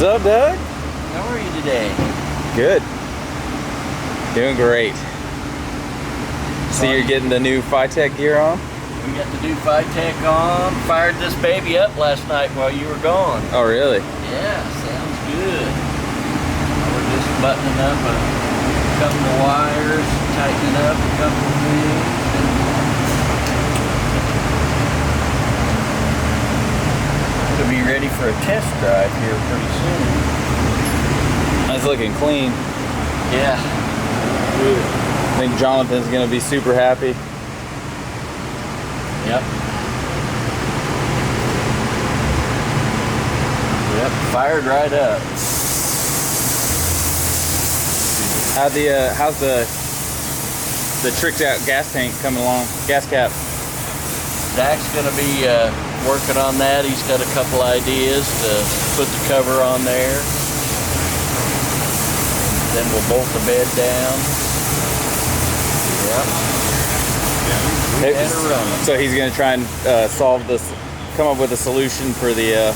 up, Doug? How are you today? Good. Doing great. So you're getting the new Phytech gear on? We got the new Phytech on. Fired this baby up last night while you were gone. Oh, really? Yeah, sounds good. We're just buttoning up a couple of wires, tightening up a couple of things. It'll be ready for a test drive here pretty soon. That's looking clean. Yeah. I think Jonathan's gonna be super happy. Yep. Yep, fired right up. How's the tricked out gas tank coming along? Gas cap. Zach's gonna be working on that. He's got a couple ideas to put the cover on there. Then we'll bolt the bed down. Yep. So he's gonna try and solve this, come up with a solution for the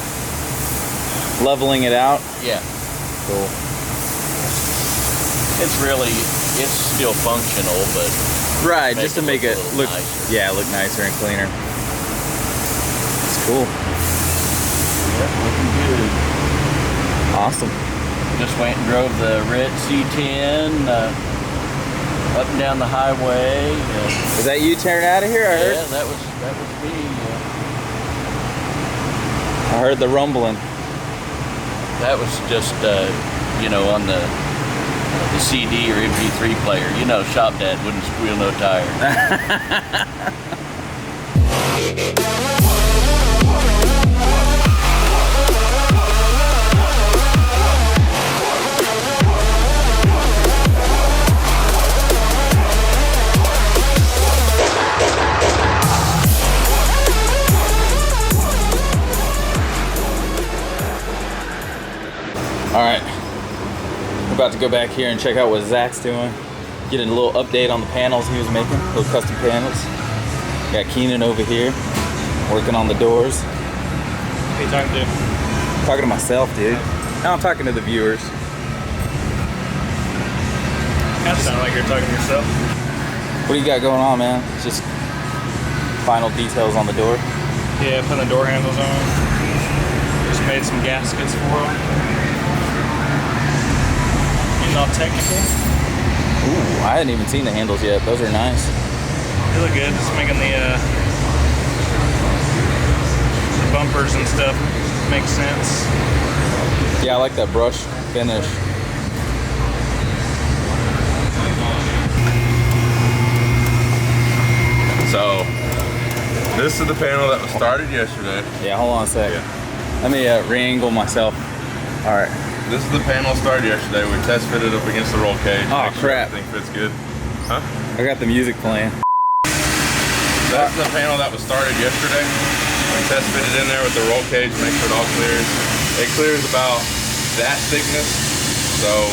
leveling it out. Yeah. Cool. It's still functional, but right, just to make it look nicer. Yeah, look nicer and cleaner. It's cool. Yep, looking good. Awesome. Just went and drove the red C10 up and down the highway. Is that you tearing out of here? I heard. Yeah, that was me. I heard the rumbling. That was just on the CD or MP3 player. You know, Shop Dad wouldn't squeal no tire. All right, we're about to go back here and check out what Zach's doing. Get a little update on the panels he was making, little custom panels. Got Keenan over here, working on the doors. What are you talking to? Talking to myself, dude. Now I'm talking to the viewers. Kind of sound like you're talking to yourself. What do you got going on, man? Just final details on the door. Yeah, putting the door handles on. Just made some gaskets for them. All technical. Ooh, I hadn't even seen the handles yet. Those are nice. They look good. Just making the bumpers and stuff make sense. Yeah, I like that brush finish. So, this is the panel that was started yesterday. Yeah, hold on a sec. Yeah. Let me re-angle myself. All right. This is the panel started yesterday. We test fitted up against the roll cage. Oh, crap. Everything fits good. Huh? I got the music playing. That's the panel that was started yesterday. We test fitted in there with the roll cage, make sure it all clears. It clears about that thickness. So,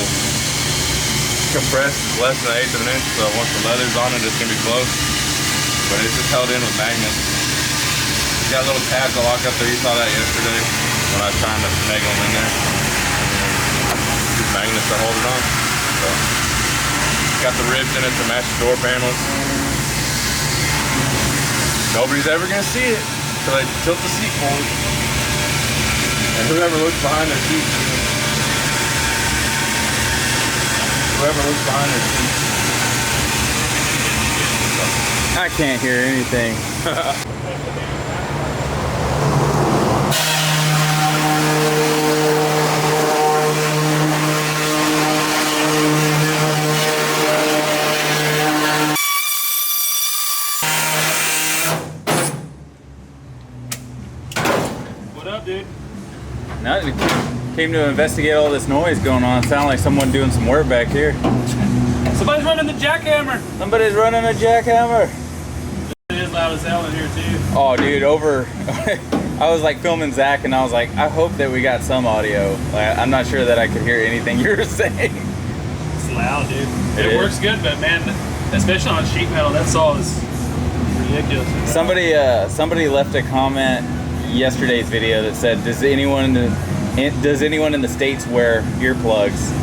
compressed is less than 1/8 of an inch. So once the leather's on it, it's gonna be close. But it's just held in with magnets. It's got little tabs that lock up there. You saw that yesterday when I was trying to finagle them in there. Magnets to hold it on. So, got the ribs in it to match the door panels. Nobody's ever gonna see it until they tilt the seat forward. And whoever looks behind their seat. I can't hear anything. What up, dude? No, we came to investigate all this noise going on. It sounded like someone doing some work back here. Somebody's running the jackhammer. Somebody's running a jackhammer. It is loud as hell in here too. Oh, dude, I was like filming Zach and I was like, I hope that we got some audio. Like, I'm not sure that I could hear anything you were saying. It's loud, dude. It It works good, but man, especially on sheet metal, that saw is ridiculous. Somebody left a comment yesterday's video that said, does anyone Does anyone in the States wear earplugs?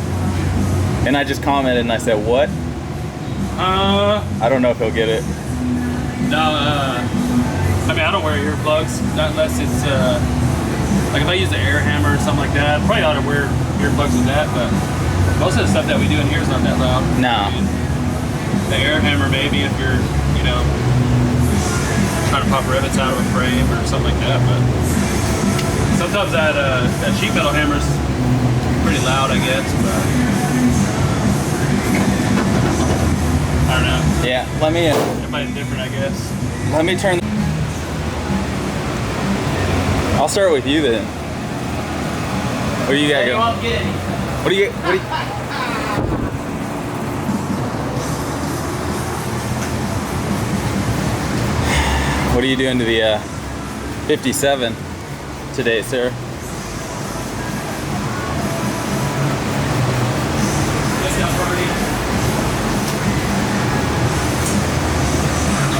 And I just commented and I said, what? I don't know if he'll get it. No, I mean, I don't wear earplugs, not unless it's, like if I use the air hammer or something like that, probably ought to wear earplugs with that, but most of the stuff that we do in here is not that loud. No. I mean, the air hammer maybe if you're, you know, trying to pop rivets out of a frame or something like that, but sometimes that sheet metal hammer's pretty loud, I guess, but I don't know. Yeah, let me Everybody's different, I guess. let me turn. I'll start with you then. What do you got going? What do you? What are you doing to the 57 today, sir?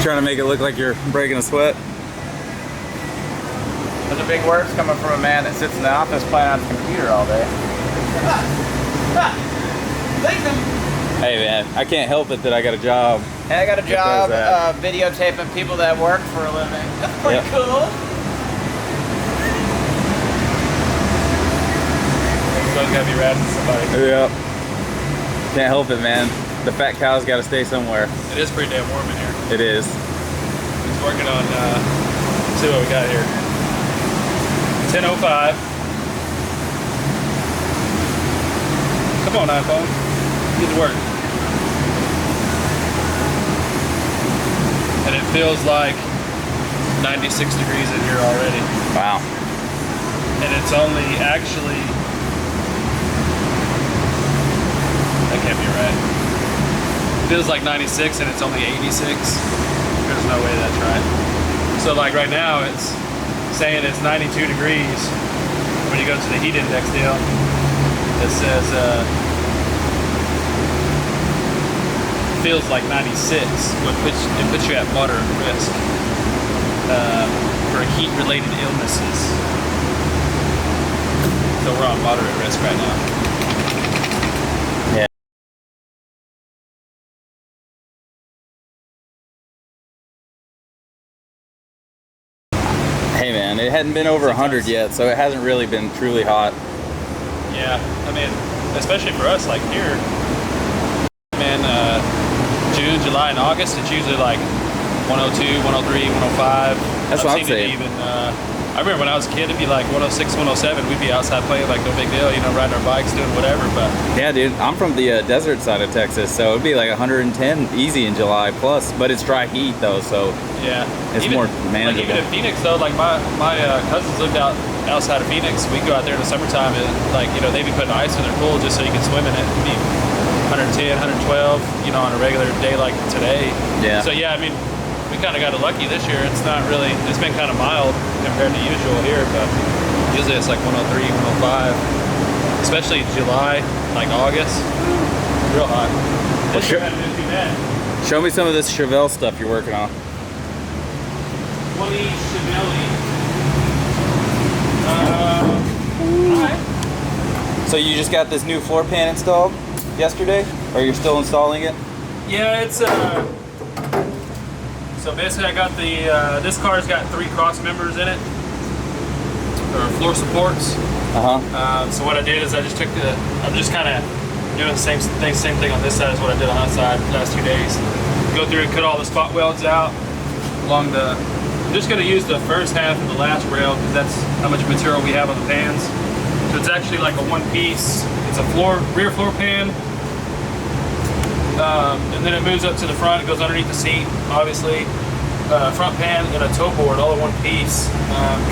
Trying to make it look like you're breaking a sweat. Those are big words coming from a man that sits in the office playing on his computer all day. Hey man, I can't help it that I got a job. And I got a job that. videotaping people that work for a living. That's pretty Yep. cool. Someone's gotta be razzing somebody. Yep. Can't help it, man. The fat cow's got to stay somewhere. It is pretty damn warm in here. It is. He's working on, let's see what we got here. 10:05. Come on, iPhone. Get to work. And it feels like 96 degrees in here already. Wow. And it's only actually, that can't be right. It feels like 96 and it's only 86. There's no way that's right. So like right now it's saying it's 92 degrees. When you go to the heat index deal, it says feels like 96, it puts you at moderate risk for heat-related illnesses. So we're on moderate risk right now. Yeah. Hey man, it hadn't been over 100 yet, so it hasn't really been truly hot. Yeah, I mean, especially for us, like here, man, June, July, and August, it's usually like 102, 103, 105. That's what I'm saying. Even, I remember when I was a kid, it'd be like 106, 107. We'd be outside playing like no big deal, you know, riding our bikes, doing whatever. But Yeah, dude, I'm from the desert side of Texas, so it'd be like 110 easy in July plus, but it's dry heat though, so yeah, it's more manageable. Like even in Phoenix though, like my cousins lived outside of Phoenix. We'd go out there in the summertime and like, you know, they'd be putting ice in their pool just so you could swim in it. It'd be 110, 112, you know, on a regular day like today. Yeah. So yeah, I mean, we kind of got lucky this year. It's not really, it's been kind of mild compared to usual here, but usually it's like 103, 105, especially July, like August, real hot. This year hasn't been too bad. Show me some of this Chevelle stuff you're working on. 20 Chevelle. Alright. So you just got this new floor pan installed yesterday, or you're still installing it? Yeah, it's so basically I got the this car's got 3 cross members in it, or floor supports. So what I did is I just took I'm just kind of doing the same thing on this side as what I did on that side the last 2 days. Go through and cut all the spot welds out along the. I'm just going to use the first half of the last rail because that's how much material we have on the pans. So it's actually like a one-piece. It's a rear floor pan. And then it moves up to the front. It goes underneath the seat, obviously. Front pan and a toe board, all in one piece.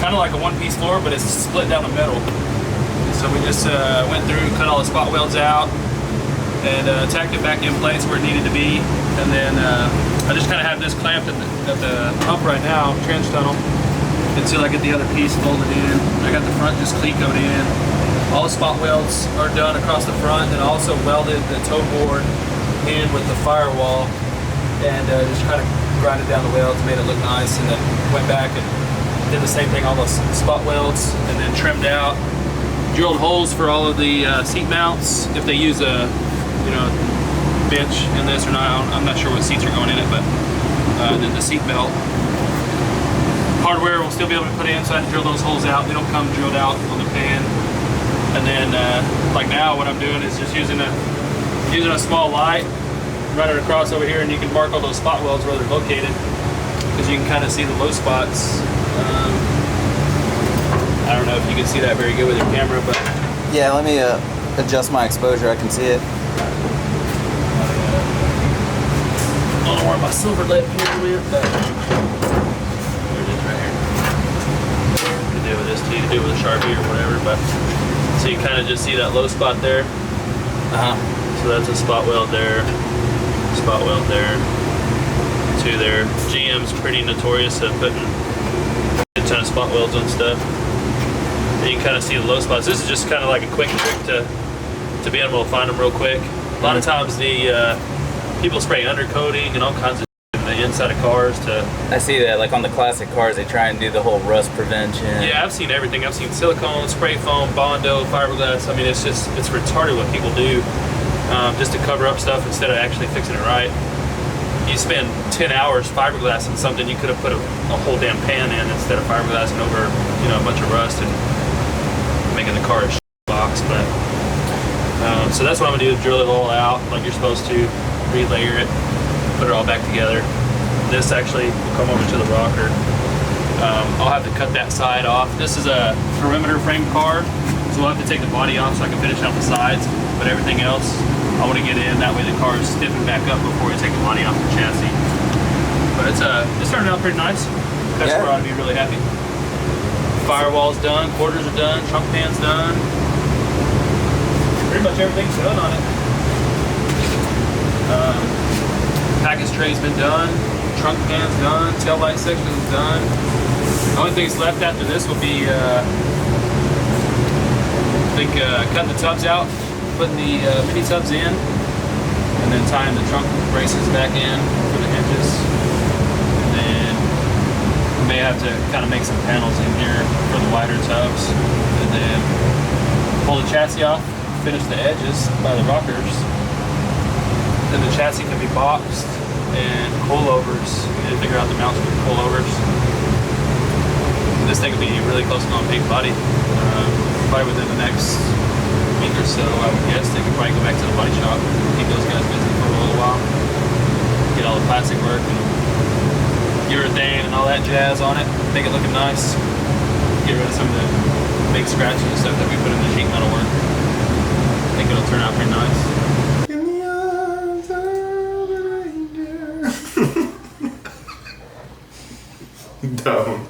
Kind of like a one-piece floor, but it's split down the middle. So we just went through, cut all the spot welds out, and tacked it back in place where it needed to be. And then I just kind of have this clamped at the pump right now, trench tunnel, until I get the other piece folded in. I got the front just cleat going in. All the spot welds are done across the front, and I also welded the toe board in with the firewall, and just kind of grinded down the welds, made it look nice, and then went back and did the same thing, all those spot welds, and then trimmed out drilled holes for all of the seat mounts. If they use a, you know, bench in this or not, I'm not sure what seats are going in it, but then the seat belt hardware will still be able to put in, so I had to drill those holes out. They don't come drilled out on the pan. And then, like now, what I'm doing is just using a small light, run it across over here, and you can mark all those spot welds where they're located, because you can kind of see the low spots. I don't know if you can see that very good with your camera, but Yeah, let me adjust my exposure. I can see it. I don't know where my silver lead pen went, but there it is right here. You can do it with this too, you can do it with a Sharpie or whatever, but so you kind of just see that low spot there. So that's a spot weld there, spot weld there, two there. GM's pretty notorious at putting a ton of spot welds on stuff. And you can kind of see the low spots. This is just kind of like a quick trick to be able to find them real quick. A lot of times the people spray undercoating and all kinds of in the inside of cars to... I see that, like on the classic cars, they try and do the whole rust prevention. Yeah, I've seen everything. I've seen silicone, spray foam, Bondo, fiberglass. I mean, it's retarded what people do just to cover up stuff instead of actually fixing it right. You spend 10 hours fiberglassing something you could have put a whole damn pan in instead of fiberglassing over, you know, a bunch of rust and making the car a box. But so that's what I'm gonna do, is drill it all out like you're supposed to, relayer it, put it all back together. This actually will come over to the rocker. I'll have to cut that side off. This is a perimeter frame car, so we'll have to take the body off so I can finish out the sides, but everything else I want to get in, that way the car is stiffened back up before we take the body off the chassis. But it's turning out pretty nice. Customer ought to be really happy. Firewall's done, quarters are done, trunk pan's done. Pretty much everything's done on it. Package tray's been done, trunk pan's done, tail light section's done. The only things left after this will be, cutting the tubs out, putting the mini tubs in, and then tying the trunk braces back in for the hinges. And then we may have to kind of make some panels in here for the wider tubs. And then pull the chassis off, finish the edges by the rockers. Then the chassis can be boxed and coilovers. We need to figure out the mounts for the coilovers. This thing will be really close to going big body. Probably within the next week or so, I would guess. They could probably go back to the body shop, keep those guys busy for a little while, get all the plastic work and urethane and all that jazz on it, make it looking nice, get rid of some of the big scratches and stuff that we put in the sheet metal work. I think it'll turn out pretty nice. Don't.